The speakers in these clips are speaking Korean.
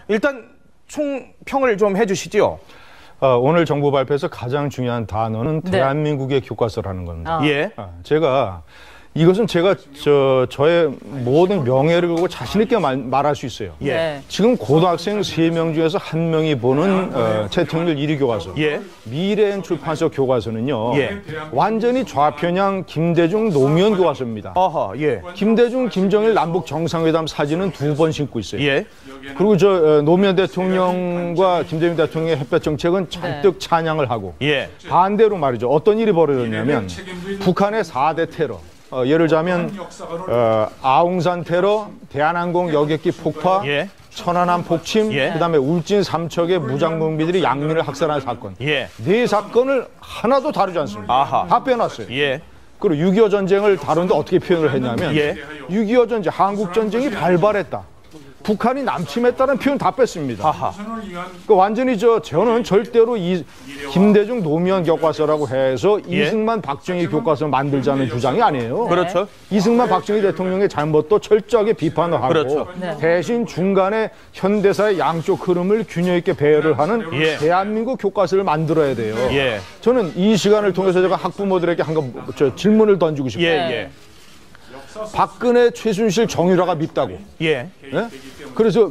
일단 총평을 좀 해주시죠. 오늘 정부 발표에서 가장 중요한 단어는 네. 대한민국의 교과서라는 겁니다. 예. 이것은 제가 저의 모든 명예를 걸고 자신 있게 말할 수 있어요. 예. 네. 지금 고등학생 3명 중에서 1명이 보는 채택률 1위 교과서. 예. 미래엔 출판서 교과서는요. 예. 완전히 좌편향 김대중 노무현 교과서입니다. 어허, 예. 김대중, 김정일 남북 정상회담 사진은 2번 신고 있어요. 예. 그리고 노무현 대통령과 김대중 대통령의 햇볕 정책은 잔뜩 찬양을 하고 예. 반대로 말이죠. 어떤 일이 벌어졌냐면 북한의 4대 테러. 예를 들자면 아웅산 테러, 대한항공 여객기 폭파, 예. 천안함 폭침, 예. 그다음에 울진 삼척의 무장병비들이 양민을 학살한 사건. 예. 네 사건을 하나도 다루지 않습니다. 아하. 다 빼놨어요. 예. 그리고 6.25 전쟁을 다루는데 어떻게 표현을 했냐면 예. 6.25 전쟁, 한국 전쟁이 발발했다. 북한이 남침했다는 표현 다 뺐습니다. 아하. 완전히 저는 절대로 이 김대중 노무현 교과서라고 해서 예. 이승만 박정희 교과서 만들자는 주장이 아니에요. 그렇죠. 이승만 박정희 대통령의 잘못도 철저하게 비판을 하고 그렇죠. 네. 대신 중간에 현대사의 양쪽 흐름을 균형 있게 배열을 하는 예. 대한민국 교과서를 만들어야 돼요. 예. 저는 이 시간을 통해서 제가 학부모들에게 질문을 던지고 싶어요. 예. 네. 예. 박근혜, 최순실, 정유라가 밉다고. 예. 예?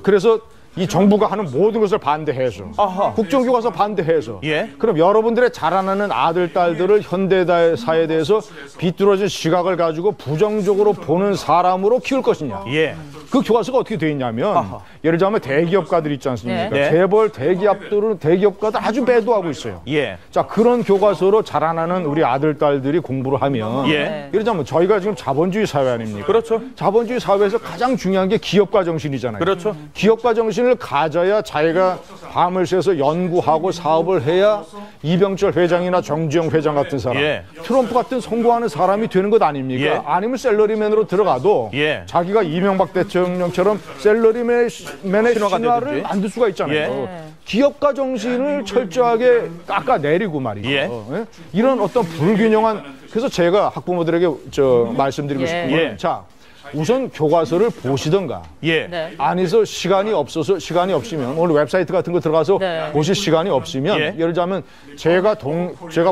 그래서 이 정부가 하는 모든 것을 반대해서 아하. 국정교과서 반대해서 예. 그럼 여러분들의 자라나는 아들, 딸들을 현대사에 대해서 비뚤어진 시각을 가지고 부정적으로 보는 사람으로 키울 것이냐. 예. 그 교과서가 어떻게 돼 있냐면 아하. 예를 들자면 대기업가들 있지 않습니까? 네. 재벌 대기업가들 아주 매도하고 있어요. 예. 자, 그런 교과서로 자라나는 우리 아들, 딸들이 공부를 하면 예. 네. 예를 들자면 저희가 지금 자본주의 사회 아닙니까? 그렇죠. 자본주의 사회에서 가장 중요한 게 기업가 정신이잖아요. 그렇죠. 기업가 정신을 가져야 자기가 밤을 새서 연구하고 사업을 해야 이병철 회장이나 정주영 회장 같은 사람, 예. 트럼프 같은 성공하는 사람이 되는 것 아닙니까? 예. 아니면 샐러리맨으로 들어가도 예. 자기가 이명박 대통령처럼 샐러리맨의 신화가 신화를 되든지. 만들 수가 있잖아요. 예. 기업가 정신을 철저하게 깎아내리고 말이죠. 예. 이런 어떤 불균형한, 그래서 제가 학부모들에게 말씀드리고 예. 싶은 건 예. 자, 우선 교과서를 보시던가 예. 네. 안에서 시간이 없으면 오늘 웹사이트 같은 거 들어가서 네. 보실 시간이 없으면 예. 예를 들자면 제가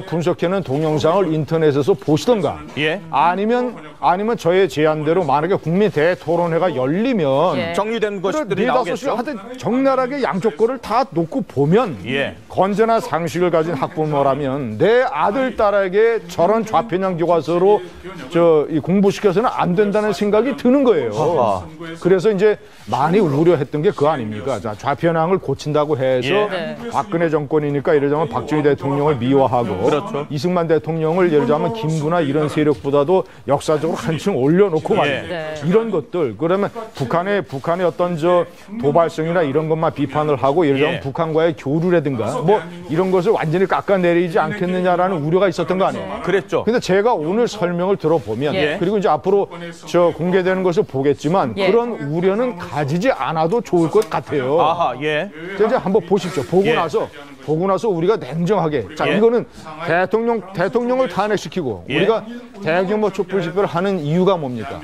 분석해낸 동영상을 인터넷에서 보시던가 예. 아니면 저의 제안대로 만약에 국민 대토론회가 열리면 예. 정리된 것들이 4-5시간 나오겠죠. 하여튼 적나라하게 양쪽 거를 다 놓고 보면 예. 건전한 상식을 가진 학부모라면 내 아들, 딸에게 저런 좌편향 교과서로 이 공부시켜서는 안 된다는 생각이 드는 거예요. 아하. 그래서 이제 많이 우려했던 게 그거 아닙니까? 자, 좌편향을 고친다고 해서 예. 박근혜 정권이니까 예를 들자면 박정희 대통령을 미워하고 그렇죠. 이승만 대통령을 예를 들자면 김구나 이런 세력보다도 역사적으로 한층 올려놓고 말이에요. 네. 이런 것들 그러면 북한의 어떤 도발성이나 이런 것만 비판을 하고 예를 들면 예. 북한과의 교류라든가 뭐 이런 것을 완전히 깎아내리지 않겠느냐라는 우려가 있었던 거 아니에요. 그랬죠. 근데 제가 오늘 설명을 들어보면 예. 그리고 이제 앞으로 공개되는 것을 보겠지만 예. 그런 우려는 가지지 않아도 좋을 것 같아요. 아하. 예. 자, 이제 한번 보십시오. 보고 예. 나서 우리가 냉정하게 자 예. 이거는 대통령을 탄핵시키고 예. 우리가 대규모 촛불 집회를 하는 이유가 뭡니까?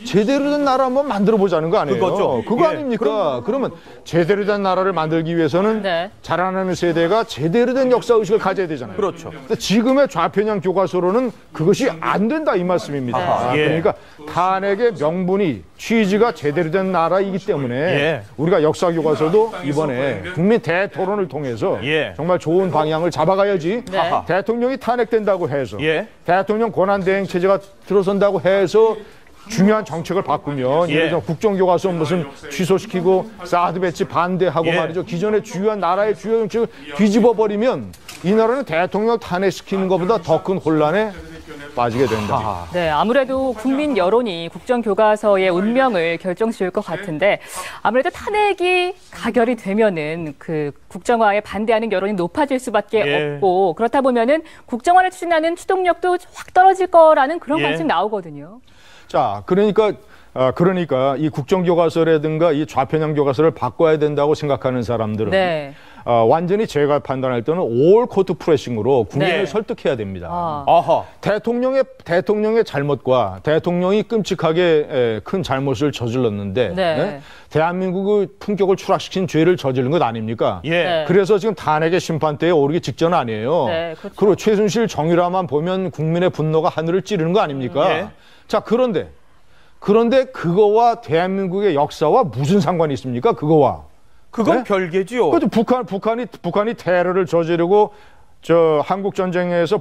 제대로 된 나라 한번 만들어 보자는 거 아니에요? 그거죠. 그거 예. 아닙니까? 그러면 제대로 된 나라를 만들기 위해서는 네. 자라나는 세대가 제대로 된 역사 의식을 가져야 되잖아요. 그렇죠. 근데 지금의 좌편향 교과서로는 그것이 안 된다 이 말씀입니다. 아하, 예. 그러니까 탄핵의 명분이 취지가 제대로 된 나라이기 때문에 예. 우리가 역사 교과서도 이번에 국민 대토론을 통해서 예. 정말 좋은 방향을 잡아가야지. 네. 아하. 대통령이 탄핵된다고 해서 예. 대통령 권한대행 체제가 들어선다고 해서 중요한 정책을 바꾸면 예. 예를 들어 국정교과서 무슨 취소시키고 사드 배치 반대하고 예. 말이죠. 기존의 주요한 나라의 주요 정책을 뒤집어 버리면 이 나라는 대통령 탄핵시키는 것보다 더 큰 혼란에 빠지게 된다. 네, 아무래도 국민 여론이 국정교과서의 운명을 결정지을 것 같은데 아무래도 탄핵이 가결이 되면은 그 국정화에 반대하는 여론이 높아질 수밖에 예. 없고 그렇다 보면은 국정화를 추진하는 추동력도 확 떨어질 거라는 그런 예. 관측 나오거든요. 자, 그러니까 이 국정교과서라든가 이 좌편향 교과서를 바꿔야 된다고 생각하는 사람들은 네. 완전히 제가 판단할 때는 올 코트 프레싱으로 국민을 네. 설득해야 됩니다. 아하. 대통령의 잘못과 대통령이 끔찍하게 큰 잘못을 저질렀는데 네. 예? 대한민국의 품격을 추락시킨 죄를 저지른 것 아닙니까? 예. 네. 그래서 지금 탄핵의 심판대에 오르기 직전 아니에요. 네, 그렇죠. 그리고 최순실 정유라만 보면 국민의 분노가 하늘을 찌르는 거 아닙니까? 예. 자, 그런데 그거와 대한민국의 역사와 무슨 상관이 있습니까? 그거와. 그건 네? 별개지요. 그것도 북한이 테러를 저지르고 한국 전쟁에서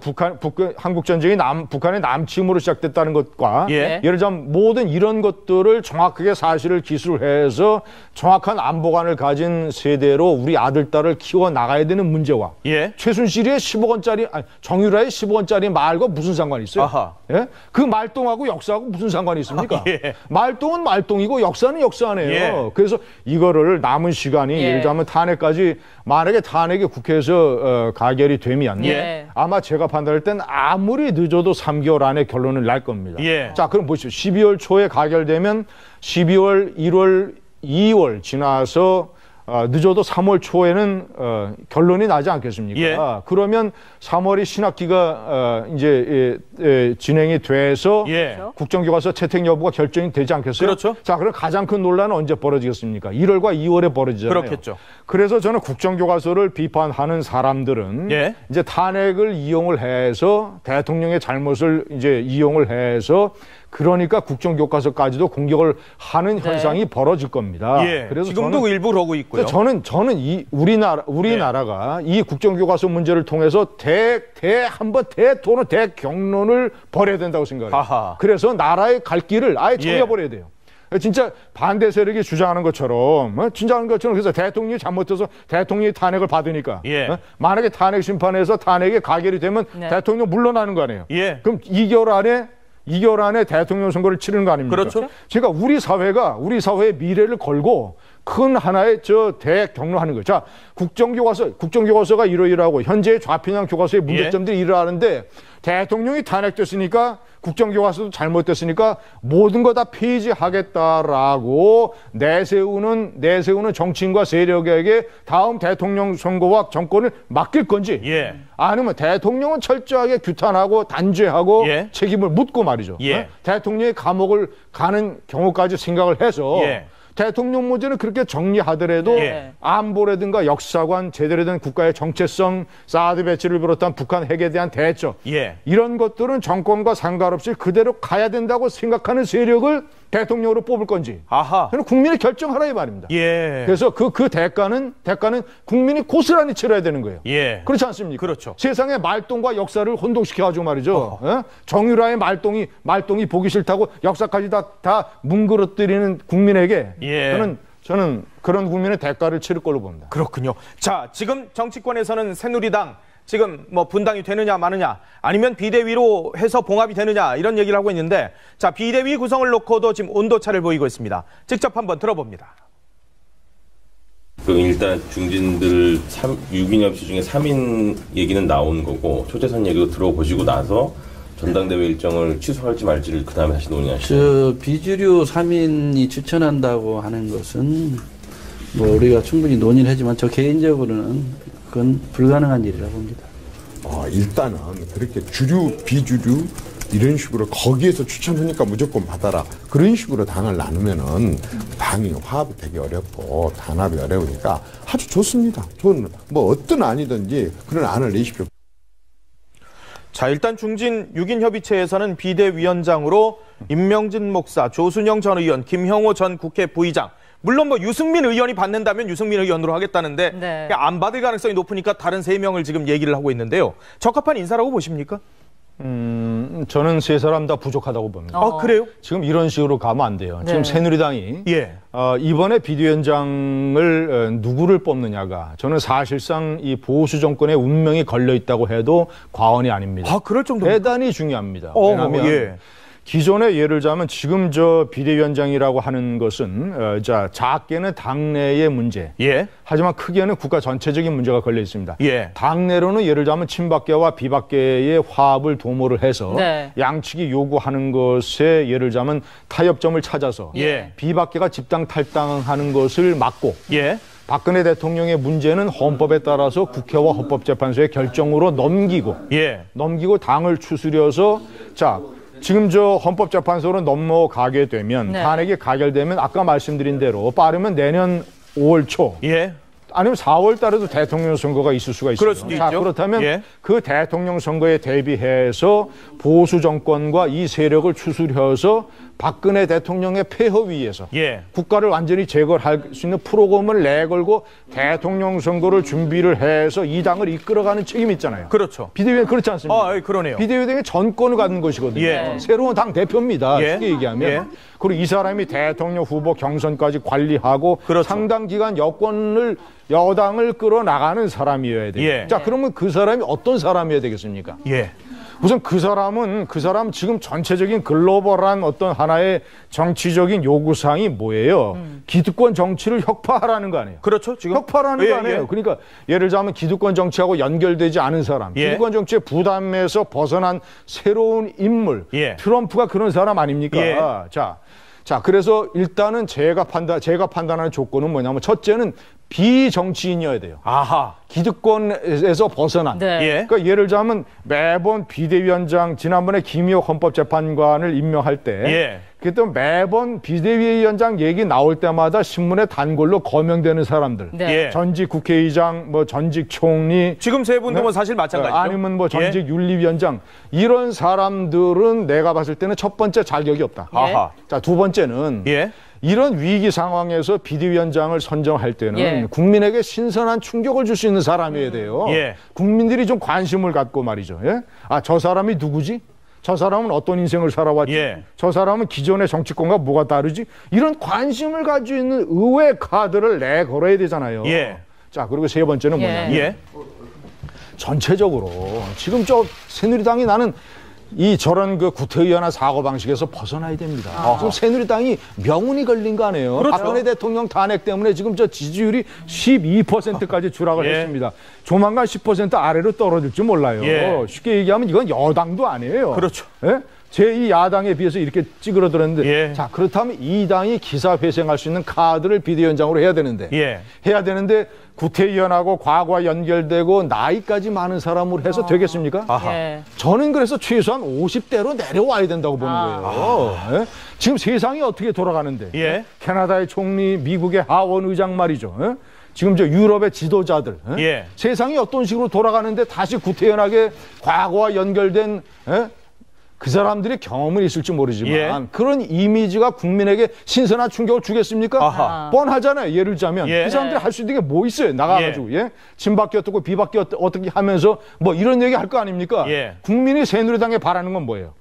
한국 전쟁이 북한의 남침으로 시작됐다는 것과 예. 예를 들자면 모든 이런 것들을 정확하게 사실을 기술해서 정확한 안보관을 가진 세대로 우리 아들 딸을 키워 나가야 되는 문제와 예. 최순실의 10억 원짜리 정유라의 10억 원짜리 말과 무슨 상관이 있어요? 아하. 예? 그 말똥하고 역사하고 무슨 상관이 있습니까? 예. 말똥은 말똥이고 역사는 역사네요. 예. 그래서 이거를 남은 시간이 예. 예를 들자면 탄핵까지 만약에 탄핵이 국회에서 가결이 되면 예. 아마 제가 판단할 땐 아무리 늦어도 3개월 안에 결론을 날 겁니다. 예. 자, 그럼 보시죠. 12월 초에 가결되면 12월, 1월, 2월 지나서 늦어도 3월 초에는 결론이 나지 않겠습니까? 예. 그러면 3월이 신학기가 이제 진행이 돼서 예. 국정교과서 채택 여부가 결정이 되지 않겠어요? 그렇죠. 자, 그럼 가장 큰 논란은 언제 벌어지겠습니까? 1월과 2월에 벌어지잖아요. 그렇겠죠. 그래서 저는 국정교과서를 비판하는 사람들은 예. 이제 탄핵을 이용을 해서 대통령의 잘못을 이제 이용을 해서 그러니까 국정교과서까지도 공격을 하는 현상이 벌어질 겁니다. 예. 그래서 지금도 일부 그러고 있고요. 저는 이 우리나라가 이 국정교과서 문제를 통해서 한번 대토론 대경론을 벌여야 된다고 생각해요. 아하. 그래서 나라의 갈 길을 아예 정해버려야 돼요. 진짜 반대 세력이 주장하는 것처럼 그래서 대통령이 잘못해서 대통령이 탄핵을 받으니까 예. 만약에 탄핵 심판에서 탄핵이 가결이 되면 네. 대통령 물러나는 거 아니에요. 예. 그럼 2개월 안에 대통령 선거를 치르는 거 아닙니까? 그렇죠. 제가 우리 사회의 미래를 걸고 큰 하나의 대경로하는 거죠. 자, 국정교과서가 이러이러하고 현재 좌편향 교과서의 문제점들이 이러하는데 대통령이 탄핵됐으니까 국정교과서도 잘못됐으니까 모든 거 다 폐지하겠다라고 내세우는 정치인과 세력에게 다음 대통령 선거와 정권을 맡길 건지 예. 아니면 대통령은 철저하게 규탄하고 단죄하고 예. 책임을 묻고 말이죠. 예. 대통령이 감옥을 가는 경우까지 생각을 해서 예. 대통령 문제는 그렇게 정리하더라도 예. 안보라든가 역사관, 제대로 된 국가의 정체성, 사드 배치를 비롯한 북한 핵에 대한 대처 예. 이런 것들은 정권과 상관없이 그대로 가야 된다고 생각하는 세력을 대통령으로 뽑을 건지 아하. 그건 국민이 결정하라 이 말입니다. 예. 그래서 그 대가는 국민이 고스란히 치러야 되는 거예요. 예. 그렇지 않습니까? 그렇죠. 세상의 말똥과 역사를 혼동시켜가지고 말이죠. 정유라의 말똥이 보기 싫다고 역사까지 다 뭉그러뜨리는 국민에게 예. 저는 그런 국민의 대가를 치를 걸로 봅니다. 그렇군요. 자, 지금 정치권에서는 새누리당 지금 뭐 분당이 되느냐 마느냐 아니면 비대위로 해서 봉합이 되느냐 이런 얘기를 하고 있는데 자, 비대위 구성을 놓고도 지금 온도차를 보이고 있습니다. 직접 한번 들어봅니다. 일단 중진들 6인 협치 중에 3인 얘기는 나온 거고 초재선 얘기도 들어보시고 나서 전당대회 일정을 취소할지 말지를 그 다음에 다시 논의하시죠. 비주류 3인이 추천한다고 하는 것은 뭐 우리가 충분히 논의를 하지만 저 개인적으로는 그건 불가능한 일이라고 봅니다. 일단은 그렇게 주류, 비주류 이런 식으로 거기에서 추천하니까 무조건 받아라. 그런 식으로 당을 나누면은 당이 화합이 되기 어렵고 단합이 어려우니까 아주 좋습니다. 저는 뭐 어떤 안이든지 그런 안을 내십시오. 자, 일단 중진 6인 협의체에서는 비대위원장으로 임명진 목사, 조순영 전 의원, 김형호 전 국회 부의장 물론 뭐 유승민 의원이 받는다면 유승민 의원으로 하겠다는데 네. 안 받을 가능성이 높으니까 다른 3명을 지금 얘기를 하고 있는데요. 적합한 인사라고 보십니까? 저는 세 사람 다 부족하다고 봅니다. 그래요? 지금 이런 식으로 가면 안 돼요. 네. 지금 새누리당이 예. 이번에 비대위원장을 누구를 뽑느냐가 저는 사실상 이 보수 정권의 운명이 걸려 있다고 해도 과언이 아닙니다. 그럴 정도입니까? 대단히 중요합니다. 왜냐하면 예. 기존에 예를 들자면 지금 저 비대위원장이라고 하는 것은 작게는 당내의 문제. 예. 하지만 크게는 국가 전체적인 문제가 걸려 있습니다. 예. 당내로는 예를 들자면 친박계와 비박계의 화합을 도모를 해서 네. 양측이 요구하는 것에 예를 들자면 타협점을 찾아서 예. 비박계가 집단 탈당하는 것을 막고 예. 박근혜 대통령의 문제는 헌법에 따라서 국회와 헌법재판소의 결정으로 넘기고 당을 추스려서 자 지금 저 헌법재판소로 넘어가게 되면 네. 탄핵이 가결되면 아까 말씀드린 대로 빠르면 내년 5월 초 예. 아니면 4월 달에도 대통령 선거가 있을 수가 있어요. 그럴 수도 있죠. 그렇다면 예. 그 대통령 선거에 대비해서 보수 정권과 이 세력을 추스려서 박근혜 대통령의 폐허 위에서 예. 국가를 완전히 제거할 수 있는 프로그램을 내걸고 대통령 선거를 준비를 해서 이 당을 이끌어가는 책임이 있잖아요. 그렇죠. 비대위는 그렇지 않습니까? 아, 예, 그러네요. 비대위는 전권을 갖는 것이거든요. 예. 새로운 당 대표입니다. 예. 쉽게 얘기하면. 예. 그리고 이 사람이 대통령 후보 경선까지 관리하고 그렇죠. 상당 기간 여당을 끌어나가는 사람이어야 돼요. 예. 자, 그러면 그 사람이 어떤 사람이어야 되겠습니까? 예. 우선 그 사람은 지금 전체적인 글로벌한 어떤 하나의 정치적인 요구사항이 뭐예요? 기득권 정치를 혁파하라는 거 아니에요? 그렇죠. 지금 혁파라는 예, 거 아니에요? 예. 그러니까 예를 들자면 기득권 정치하고 연결되지 않은 사람, 예. 기득권 정치의 부담에서 벗어난 새로운 인물, 예. 트럼프가 그런 사람 아닙니까? 예. 자, 그래서 일단은 제가 판단하는 조건은 뭐냐면 첫째는 비정치인이어야 돼요. 아하. 기득권에서 벗어난. 네. 예. 그러니까 예를 들자면 매번 비대위원장 지난번에 김희옥 헌법재판관을 임명할 때 예. 그때 매번 비대위원장 얘기 나올 때마다 신문에 단골로 거명되는 사람들. 네. 예. 전직 국회의장, 뭐 전직 총리, 지금 세 분도 뭐 사실 마찬가지죠. 아니면 뭐 전직 예. 윤리위원장 이런 사람들은 내가 봤을 때는 첫 번째 자격이 없다. 아하. 자, 두 번째는 예. 이런 위기 상황에서 비대위원장을 선정할 때는 예. 국민에게 신선한 충격을 줄 수 있는 사람이어야 돼요. 예. 국민들이 좀 관심을 갖고 말이죠. 예? 아, 저 사람이 누구지? 저 사람은 어떤 인생을 살아왔지? 예. 저 사람은 기존의 정치권과 뭐가 다르지? 이런 관심을 가지고 있는 의회 카드를 내걸어야 되잖아요. 예. 자, 그리고 세 번째는 예. 뭐냐면 예. 전체적으로 지금 저 새누리당이 나는 이 저런 그 구태의연한 사고방식에서 벗어나야 됩니다. 지금 새누리당이 명운이 걸린 거 아니에요. 그렇죠. 박근혜 대통령 탄핵 때문에 지금 저 지지율이 12%까지 추락을 예. 했습니다. 조만간 10% 아래로 떨어질지 몰라요. 예. 쉽게 얘기하면 이건 여당도 아니에요. 그렇죠. 예? 제2야당에 비해서 이렇게 찌그러들었는데 예. 자, 그렇다면 이 당이 기사 회생할 수 있는 카드를 비대위원장으로 해야 되는데 해야 되는데 구태의원하고 과거와 연결되고 나이까지 많은 사람으로 해서 되겠습니까? 아하. 예. 저는 그래서 최소한 50대로 내려와야 된다고 보는 거예요. 예? 지금 세상이 어떻게 돌아가는데 예. 캐나다의 총리, 미국의 하원 의장 말이죠. 예? 지금 저 유럽의 지도자들 예? 예. 세상이 어떤 식으로 돌아가는데 다시 구태연하게 과거와 연결된 예? 그 사람들이 경험은 있을지 모르지만 예. 그런 이미지가 국민에게 신선한 충격을 주겠습니까? 아하. 뻔하잖아요. 예를 들자면 예. 그 사람들이 할 수 있는 게 뭐 있어요? 나가가지고 예? 친밖에 어떻고 비밖에 어떻게 하면서 뭐 이런 얘기 할 거 아닙니까? 예. 국민이 새누리당에 바라는 건 뭐예요?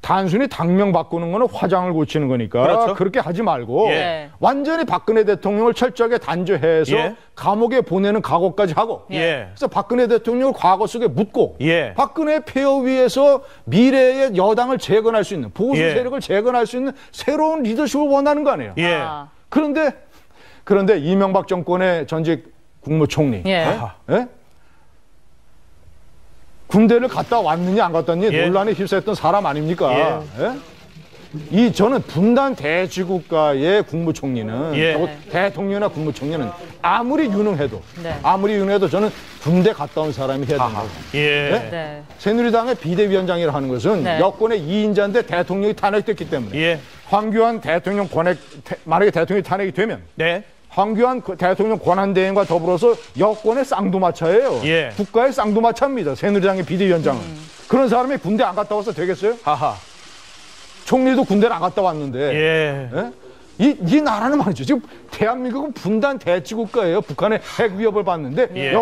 단순히 당명 바꾸는 거는 화장을 고치는 거니까 그렇죠. 그렇게 하지 말고 예. 완전히 박근혜 대통령을 철저하게 단죄해서 예. 감옥에 보내는 각오까지 하고 예. 그래서 박근혜 대통령을 과거 속에 묻고 예. 박근혜 폐허 위에서 미래의 여당을 재건할 수 있는 보수 예. 세력을 재건할 수 있는 새로운 리더십을 원하는 거 아니에요. 예. 아. 그런데 이명박 정권의 전직 국무총리 예. 예? 군대를 갔다 왔느냐 안 갔다 왔느냐 예. 논란에 휩싸였던 사람 아닙니까? 예? 저는 분단 대지국가의 국무총리는 예. 또 대통령이나 국무총리는 아무리 유능해도 네. 저는 군대 갔다 온 사람이 해야 된다고. 예. 네. 새누리당의 비대위원장이라 하는 것은 네. 여권의 2인자인데 대통령이 탄핵됐기 때문에 예. 황교안 대통령 만약에 대통령이 탄핵이 되면 네. 황교안 대통령 권한대행과 더불어서 여권의 쌍두마차예요. 예. 국가의 쌍두마차입니다. 새누리당의 비대위원장은. 그런 사람이 군대 안 갔다 와서 되겠어요? 하하. 총리도 군대를 안 갔다 왔는데. 예. 예? 이 나라는 말이죠. 지금 대한민국은 분단 대치국가예요. 북한의 핵 위협을 받는데 예.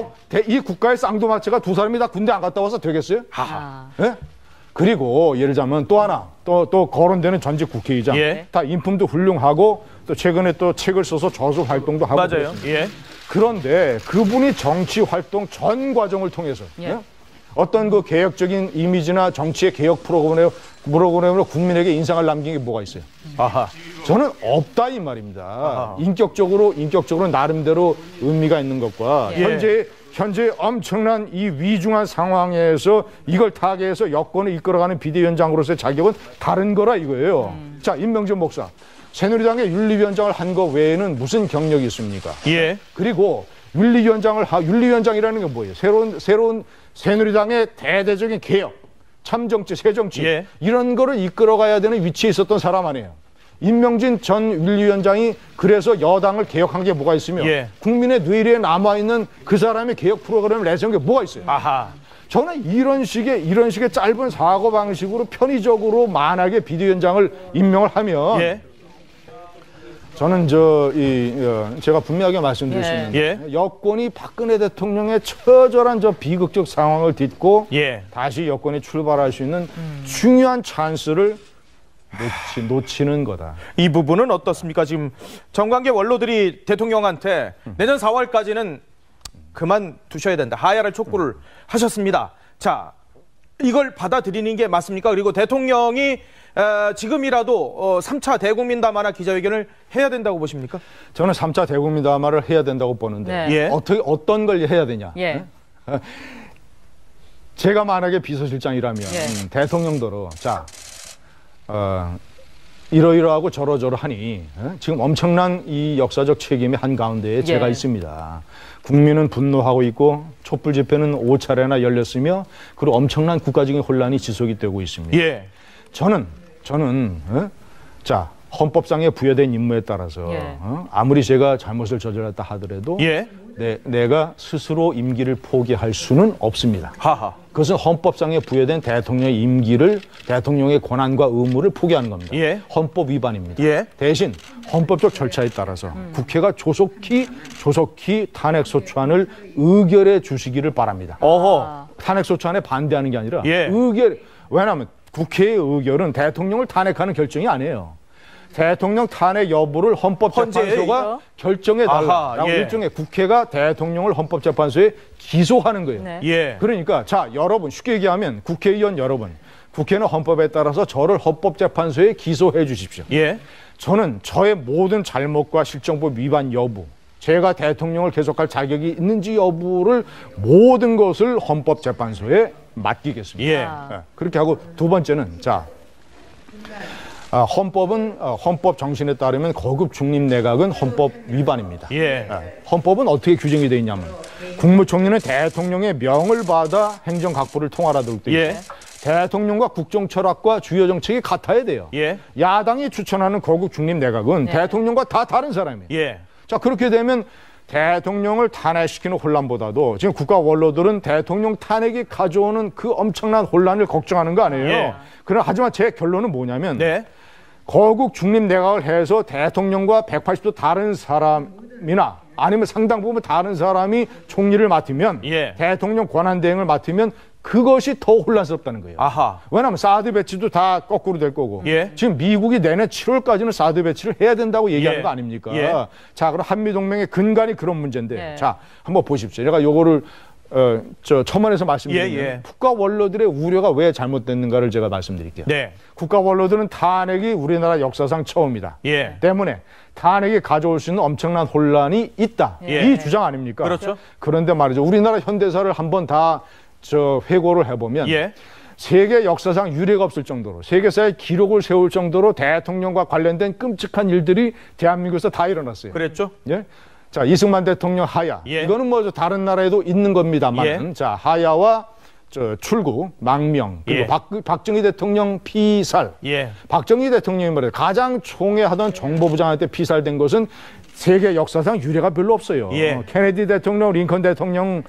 이 국가의 쌍두마차가 두 사람이 다 군대 안 갔다 와서 되겠어요? 아. 예? 그리고 예를 들자면 또 하나 또 거론되는 전직 국회의장 예. 다 인품도 훌륭하고 또 최근에 또 책을 써서 저서 활동도 하고 맞아요. 그렇습니다. 예. 그런데 그분이 정치 활동 전 과정을 통해서 예. 어떤 그 개혁적인 이미지나 정치의 개혁 프로그램으로 국민에게 인상을 남긴 게 뭐가 있어요? 아하. 저는 없다 이 말입니다. 인격적으로 나름대로 의미가 있는 것과 예. 현재 엄청난 이 위중한 상황에서 이걸 타개해서 여권을 이끌어가는 비대위원장으로서의 자격은 다른 거라 이거예요. 자, 임명준 목사. 새누리당의 윤리위원장을 한 거 외에는 무슨 경력이 있습니까? 예. 그리고 윤리위원장이라는 게 뭐예요? 새로운 새누리당의 대대적인 개혁, 참정치, 새정치 예. 이런 거를 이끌어가야 되는 위치에 있었던 사람 아니에요. 임명진 전 윤리위원장이 그래서 여당을 개혁한 게 뭐가 있으며 예. 국민의 뇌리에 남아있는 그 사람의 개혁 프로그램을 내세운 게 뭐가 있어요. 아하. 저는 이런 식의 짧은 사고 방식으로 편의적으로 만약에 비대위원장을 임명을 하면 예. 저는 제가 분명하게 말씀드릴 수 있는데 예. 여권이 박근혜 대통령의 처절한 비극적 상황을 딛고 예. 다시 여권이 출발할 수 있는 중요한 찬스를 놓치는 거다. 이 부분은 어떻습니까? 지금 정관계 원로들이 대통령한테 내년 4월까지는 그만 두셔야 된다. 하야를 촉구를 하셨습니다. 자, 이걸 받아들이는 게 맞습니까? 그리고 대통령이 지금이라도 3차 대국민담화나 기자회견을 해야 된다고 보십니까? 저는 3차 대국민담화를 해야 된다고 보는데 네. 예. 어떤 걸 해야 되냐? 예. 제가 만약에 비서실장이라면 예. 대통령도로 이러이러하고 저러저러하니 지금 엄청난 이 역사적 책임의 한가운데에 제가 있습니다. 국민은 분노하고 있고 촛불 집회는 5차례나 열렸으며 그리고 엄청난 국가적인 혼란이 지속이 되고 있습니다. 예. 저는 헌법상에 부여된 임무에 따라서 아무리 제가 잘못을 저질렀다 하더라도 예. 내가 스스로 임기를 포기할 수는 없습니다. 하하. 그것은 헌법상에 부여된 대통령의 임기를 대통령의 권한과 의무를 포기하는 겁니다. 예. 헌법 위반입니다. 예. 대신 헌법적 절차에 따라서 국회가 조속히 탄핵소추안을 의결해 주시기를 바랍니다. 어허. 탄핵소추안에 반대하는 게 아니라 예. 왜냐하면 국회의 의결은 대통령을 탄핵하는 결정이 아니에요. 대통령 탄핵 여부를 헌법재판소가 결정해달라라고 일종의 국회가 대통령을 헌법재판소에 기소하는 거예요. 네. 예. 그러니까 여러분 쉽게 얘기하면 국회의원 여러분, 국회는 헌법에 따라서 저를 헌법재판소에 기소해 주십시오. 예. 저는 저의 모든 잘못과 실정법 위반 여부, 제가 대통령을 계속할 자격이 있는지 여부를 모든 것을 헌법재판소에 맡기겠습니다. 예. 그렇게 하고 두 번째는 헌법은 헌법 정신에 따르면 거급 중립 내각은 헌법 위반입니다. 예. 헌법은 어떻게 규정이 되어 있냐면 국무총리는 대통령의 명을 받아 행정각부를 통할하도록 되어 있고 대통령과 국정철학과 주요 정책이 같아야 돼요. 예. 야당이 추천하는 거국 중립 내각은 대통령과 다 다른 사람이에요. 예. 자, 그렇게 되면 대통령을 탄핵시키는 혼란보다도 지금 국가 원로들은 대통령 탄핵이 가져오는 그 엄청난 혼란을 걱정하는 거 아니에요. 예. 하지만 제 결론은 뭐냐면 네. 거국 중립 내각을 해서 대통령과 180도 다른 사람이나 아니면 상당 부분 다른 사람이 총리를 맡으면 대통령 권한 대행을 맡으면 그것이 더 혼란스럽다는 거예요. 아하. 왜냐하면 사드 배치도 다 거꾸로 될 거고 지금 미국이 내년 7월까지는 사드 배치를 해야 된다고 얘기하는 거 아닙니까? 자, 그럼 한미동맹의 근간이 그런 문제인데 자, 한번 보십시오. 제가 요거를 첨언해서 말씀드리면 국가 원로들의 우려가 왜 잘못됐는가를 제가 말씀드릴게요. 네. 국가 원로들은 탄핵이 우리나라 역사상 처음이다. 때문에 탄핵이 가져올 수 있는 엄청난 혼란이 있다. 이 주장 아닙니까? 그렇죠. 그런데 말이죠. 우리나라 현대사를 한번 다 회고를 해보면 세계 역사상 유례가 없을 정도로 세계사의 기록을 세울 정도로 대통령과 관련된 끔찍한 일들이 대한민국에서 다 일어났어요. 그랬죠? 자, 이승만 대통령 하야. 이거는 다른 나라에도 있는 겁니다만 자, 하야와 출구, 망명, 그리고 박정희 대통령 피살. 박정희 대통령이 말이에요. 가장 총애하던 정보부장한테 피살된 것은 세계 역사상 유례가 별로 없어요. 케네디 대통령, 링컨 대통령,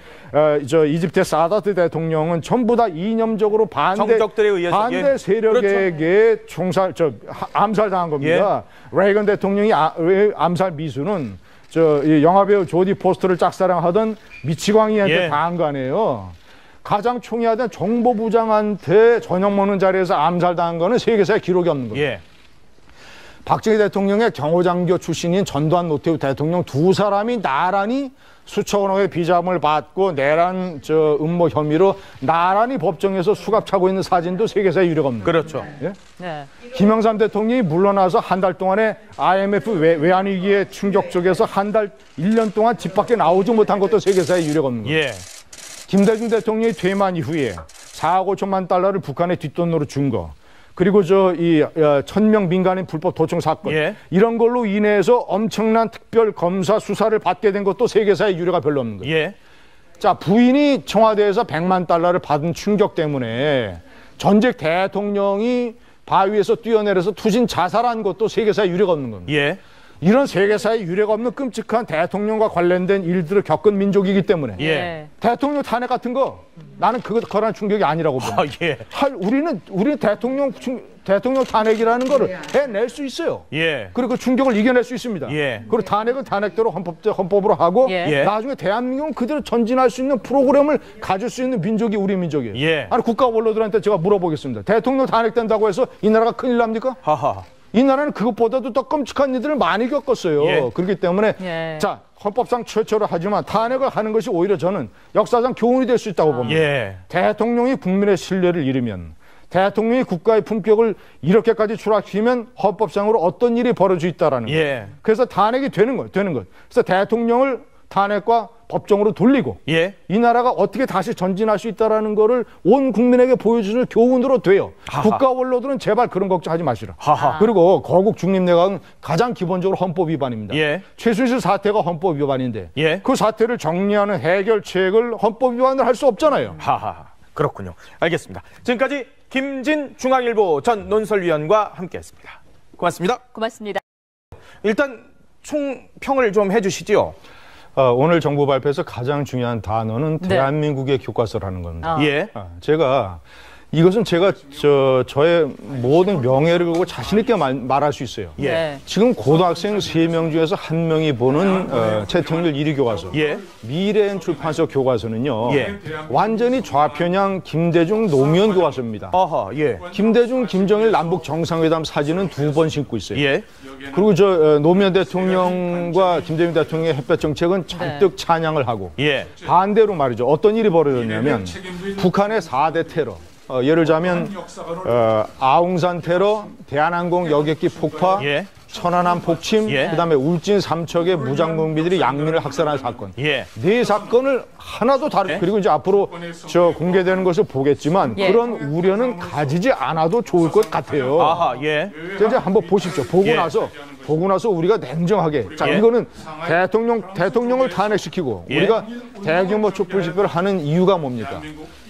이집트의 사다트 대통령은 전부 다 이념적으로 반대 세력에게 암살당한 겁니다. 레이건 대통령이 암살 미수는 이 영화배우 조디 포스터를 짝사랑하던 미치광이한테 당한 거 아니에요. 가장 총애하던 정보부장한테 저녁 먹는 자리에서 암살당한 거는 세계사에 기록이 없는 거예요. 박정희 대통령의 경호장교 출신인 전두환 노태우 대통령 두 사람이 나란히 수천억의 비자금을 받고 내란 음모 혐의로 나란히 법정에서 수갑 차고 있는 사진도 세계사에 유례가 없는 거예요. 그렇죠. 김영삼 대통령이 물러나서 한 달 동안에 IMF 외환위기의 충격 속에서 1년 동안 집 밖에 나오지 못한 것도 세계사에 유례가 없는 거예요. 김대중 대통령이 퇴임한 이후에 4억 5천만 달러를 북한에 뒷돈으로 준 거. 그리고 이 1000명 민간인 불법 도청 사건 예. 이런 걸로 인해서 엄청난 특별 검사 수사를 받게 된 것도 세계사의 유례가 별로 없는 거예요. 예. 자, 부인이 청와대에서 100만 달러를 받은 충격 때문에 전직 대통령이 바위에서 뛰어내려서 투신 자살한 것도 세계사의 유례가 없는 겁니다. 예. 이런 세계사의 유례가 없는 끔찍한 대통령과 관련된 일들을 겪은 민족이기 때문에 예. 대통령 탄핵 같은 거 나는 그거랑 충격이 아니라고 봅니다. 예. 우리는 대통령 탄핵이라는 거를 해낼 수 있어요. 예. 그리고 충격을 이겨낼 수 있습니다. 예. 그리고 탄핵은 탄핵대로 헌법으로 하고 예. 나중에 대한민국은 그대로 전진할 수 있는 프로그램을 가질 수 있는 민족이 우리 민족이에요. 예. 아니 국가 원로들한테 제가 물어보겠습니다. 대통령 탄핵된다고 해서 이 나라가 큰일 납니까? 하하. 이 나라는 그것보다도 더 끔찍한 일들을 많이 겪었어요. 예. 그렇기 때문에 예. 자, 헌법상 최초로 하지만 탄핵을 하는 것이 오히려 저는 역사상 교훈이 될 수 있다고 봅니다. 예. 대통령이 국민의 신뢰를 잃으면 대통령이 국가의 품격을 이렇게까지 추락시키면 헌법상으로 어떤 일이 벌어질 수 있다라는 거예요. 예. 그래서 탄핵이 되는 것. 그래서 대통령을 탄핵과 법정으로 돌리고 예. 이 나라가 어떻게 다시 전진할 수 있다라는 거를 온 국민에게 보여주는 교훈으로 돼요. 하하. 국가 원로들은 제발 그런 걱정하지 마시라. 하하. 그리고 거국 중립내각은 가장 기본적으로 헌법 위반입니다. 예. 최순실 사태가 헌법 위반인데 예. 그 사태를 정리하는 해결책을 헌법 위반을 할 수 없잖아요. 하하. 그렇군요. 알겠습니다. 지금까지 김진 중앙일보 전 논설위원과 함께했습니다. 고맙습니다. 고맙습니다. 일단 총평을 좀 해주시죠. 오늘 정부 발표에서 가장 중요한 단어는 네. 대한민국의 교과서라는 겁니다. 예. 이것은 제가 저의 모든 명예를 걸고 자신 있게 말할 수 있어요. 예. 네. 지금 고등학생 3명 중에서 1명이 보는 채팅률 1위 교과서. 예. 미래엔 출판서 교과서는요. 예. 완전히 좌편향 김대중 노무현 교과서입니다. 어허. 예. 김대중, 김정일 남북 정상회담 사진은 2번 신고 있어요. 예. 그리고 노무현 대통령과 김대중 대통령의 햇볕 정책은 잔뜩 찬양을 하고 예. 반대로 말이죠. 어떤 일이 벌어졌냐면 북한의 4대 테러. 예를 들자면 아웅산 테러, 대한항공 여객기 폭파, 예. 천안함 폭침, 예. 그다음에 울진 삼척의 무장공비들이 양민을 학살한 사건. 예. 네 사건을 하나도 그리고 이제 앞으로 공개되는 것을 보겠지만 예. 그런 우려는 가지지 않아도 좋을 것 같아요. 아하. 예. 이제 한번 보십시오. 보고 예. 나서 우리가 냉정하게 자 예. 이거는 대통령을 탄핵시키고 예. 우리가 대규모 촛불 집회를 하는 이유가 뭡니까?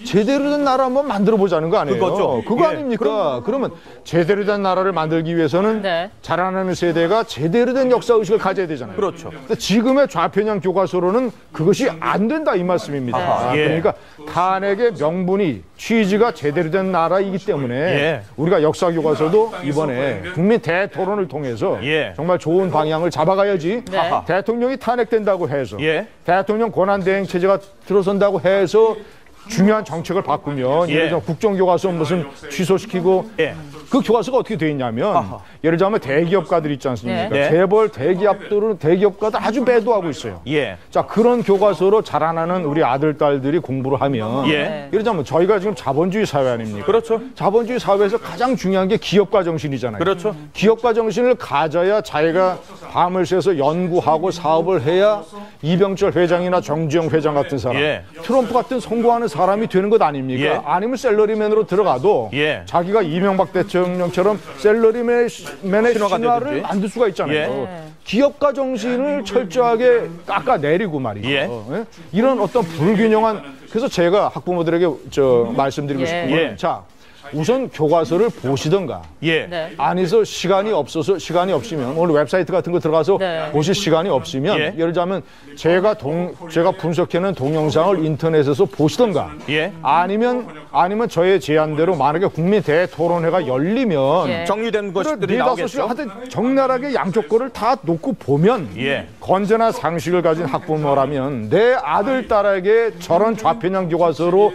제대로 된 나라 한번 만들어 보자는 거 아니에요? 그거죠. 그거 예. 아닙니까? 그러면 제대로 된 나라를 만들기 위해서는 네. 자라나는 세대가 제대로 된 역사 의식을 가져야 되잖아요. 그렇죠. 근데 지금의 좌편향 교과서로는 그것이 안 된다 이 말씀입니다. 아하, 예. 그러니까 탄핵의 명분이 취지가 제대로 된 나라이기 때문에 예. 우리가 역사 교과서도 이번에 국민 대토론을 통해서 예. 정말 좋은 방향을 잡아가야지. 네. 대통령이 탄핵된다고 해서 예. 대통령 권한대행 체제가 들어선다고 해서 중요한 정책을 바꾸면 예. 예를 들어 국정교과서 무슨 취소시키고 예. 그 교과서가 어떻게 돼 있냐면 아하. 예를 들자면 대기업가들 있지 않습니까? 네. 재벌 대기업가들 아주 배도하고 있어요. 예. 자 그런 교과서로 자라나는 우리 아들 딸들이 공부를 하면 예. 예를 들자면 저희가 지금 자본주의 사회 아닙니까? 그렇죠. 자본주의 사회에서 가장 중요한 게 기업가 정신이잖아요. 그렇죠. 기업가 정신을 가져야 자기가 밤을 새서 연구하고 사업을 해야 이병철 회장이나 정주영 회장 같은 사람, 예. 트럼프 같은 성공하는 사람이 되는 것 아닙니까? 예. 아니면 샐러리맨으로 들어가도 예. 자기가 이명박 대통령처럼 샐러리맨의 신화가 신화를 되든지. 만들 수가 있잖아요. 예. 기업가 정신을 철저하게 깎아내리고 말이죠. 예. 예? 이런 어떤 불균형한 그래서 제가 학부모들에게 말씀드리고 예. 싶은 건 예. 자 우선 교과서를 보시던가 예. 네. 안에서 시간이 없으면 오늘 웹사이트 같은 거 들어가서 네. 보실 시간이 없으면 예. 예를 들자면 제가 분석해낸 동영상을 인터넷에서 보시던가 예. 아니면 저의 제안대로 만약에 국민 대토론회가 열리면 예. 정리된 것들이 4-5시간 나오겠죠. 하여튼 적나라하게 양쪽 거를 다 놓고 보면 예. 건전한 상식을 가진 학부모라면 내 아들 딸에게 저런 좌편향 교과서로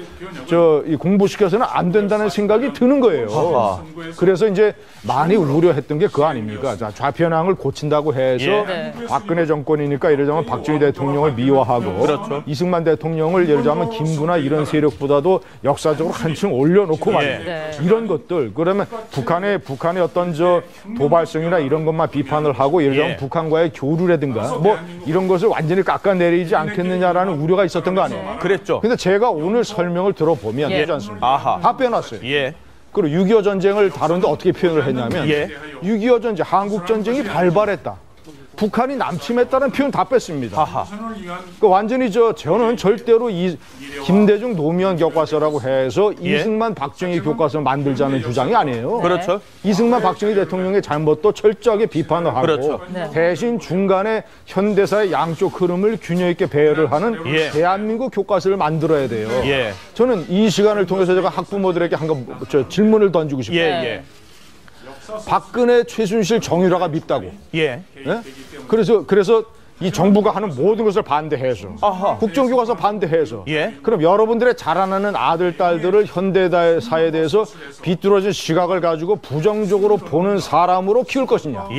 이 공부시켜서는 안 된다는 생각이 드는 거예요. 아하. 그래서 이제 많이 우려했던 게 그거 아닙니까? 자, 좌편향을 고친다고 해서 예. 박근혜 정권이니까 예를 들자면 박정희 대통령을 미워하고 그렇죠. 이승만 대통령을 예를 들자면 김구나 이런 세력보다도 역사적으로 한층 올려놓고 말이에요. 네. 이런 것들 그러면 북한의 어떤 도발성이나 이런 것만 비판을 하고 예를 들자면 예. 북한과의 교류라든가 뭐 이런 것을 완전히 깎아내리지 않겠느냐라는 우려가 있었던 거 아니에요. 그랬죠. 근데 제가 오늘 설명을 들어보면 예. 되지 않습니까? 아하. 다 빼놨어요. 예. 그리고 6.25 전쟁을 다루는데 어떻게 표현을 했냐면 예. 6.25 전쟁, 한국 전쟁이 발발했다. 북한이 남침했다는 표현 다 뺐습니다. 아하. 그 완전히 저는 절대로 이 김대중 노무현 교과서라고 해서 예. 이승만 박정희 교과서 만들자는 주장이 아니에요. 그렇죠. 이승만 박정희 대통령의 잘못도 철저하게 비판을 하고 그렇죠. 네. 대신 중간에 현대사의 양쪽 흐름을 균형 있게 배열을 하는 예. 대한민국 교과서를 만들어야 돼요. 예. 저는 이 시간을 통해서 제가 학부모들에게 질문을 던지고 싶어요. 예, 네. 예. 박근혜, 최순실, 정유라가 밉다고. 예. 예? 그래서 이 정부가 하는 모든 것을 반대해서 아하. 국정교과서 반대해서 예. 그럼 여러분들의 자라나는 아들, 딸들을 현대사에 대해서 비뚤어진 시각을 가지고 부정적으로 보는 사람으로 키울 것이냐.